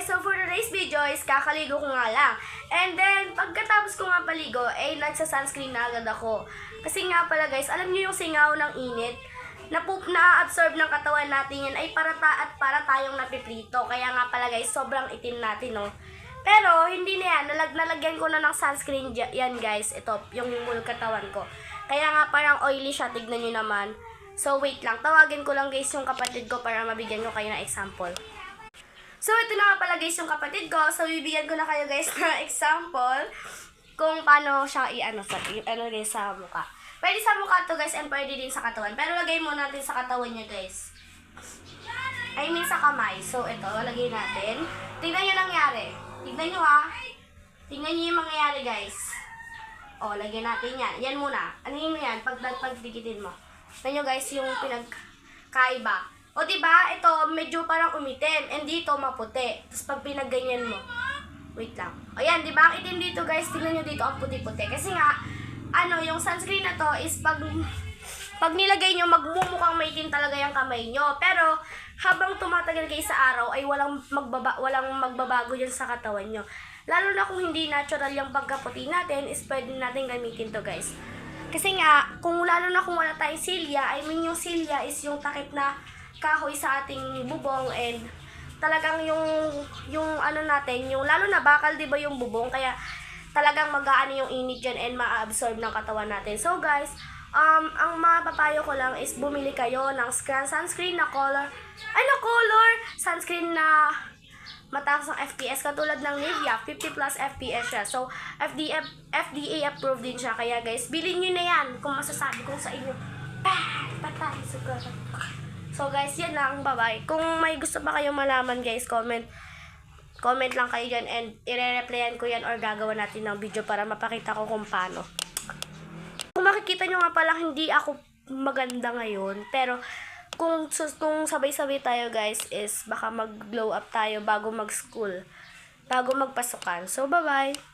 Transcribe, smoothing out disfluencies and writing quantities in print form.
guys, so for today's video is kakaligo ko nga lang. And then, pagkatapos ko nga paligo, nagsa-sunscreen na agad ako. Kasi nga pala guys, alam niyo yung singaw ng init, na-absorb ng katawan natin yan ay para tayong napiprito. Kaya nga pala guys, sobrang itim natin, no? Pero, hindi na yan. Nalagyan ko na ng sunscreen yan guys. Ito, yung mul katawan ko. Kaya nga parang oily siya, tignan nyo naman. So, wait lang. Tawagin ko lang guys yung kapatid ko para mabigyan ko kayo ng example. So, ito na nga pala guys yung kapatid ko. So, bibigyan ko na kayo guys ng example kung paano siya guys sa mukha. Pwede sa mukha to guys and pwede din sa katawan. Pero lagay muna natin sa katawan niya guys. I mean sa kamay. So, ito, lagay natin. Tingnan nyo nangyari. Tingnan nyo ha. Tingnan nyo yung mangyayari guys. O, lagyan natin yan. Yan muna. Ano yun yan? Pagdikitin mo. Tingnan nyo guys yung pinagkaiba. O diba, ito medyo parang umitim, and dito maputi. Tapos pag pinagganyan mo, wait lang. O yan, diba, ang itim dito guys, tingnan nyo dito ang puti-puti. Kasi nga, yung sunscreen na to is pag nilagay nyo, magmumukhang maitim talaga yung kamay nyo. Pero, habang tumatagal kayo sa araw, ay walang magbabago yan sa katawan nyo. Lalo na kung hindi natural yung pagkaputi natin, is pwede natin gamitin to guys. Kasi nga, lalo na kung wala tayong silya, yung silya is yung takip na kahoy sa ating bubong, and talagang yung natin, yung lalo na bakal, 'di ba, yung bubong, kaya talagang mag-aano yung init diyan and ma-absorb ng katawan natin. So guys, ang mapapayo ko lang is bumili kayo ng sunscreen na color sunscreen na mataas ang FPS katulad ng Nivea, 50 plus FPS siya. So FDA approved din siya, kaya guys, bilhin niyo na yan kung masasabi ko sa inyo. Patay siguro. So guys, yan lang, bye-bye. Kung may gusto pa kayong malaman guys, comment lang kayo dyan and ire-replyan ko yan or gagawa natin ng video para mapakita ko kung paano. Kung makikita nyo nga pala, hindi ako maganda ngayon, pero kung sabay-sabay tayo guys is baka mag-glow up tayo bago mag-school, bago magpasukan. So bye-bye!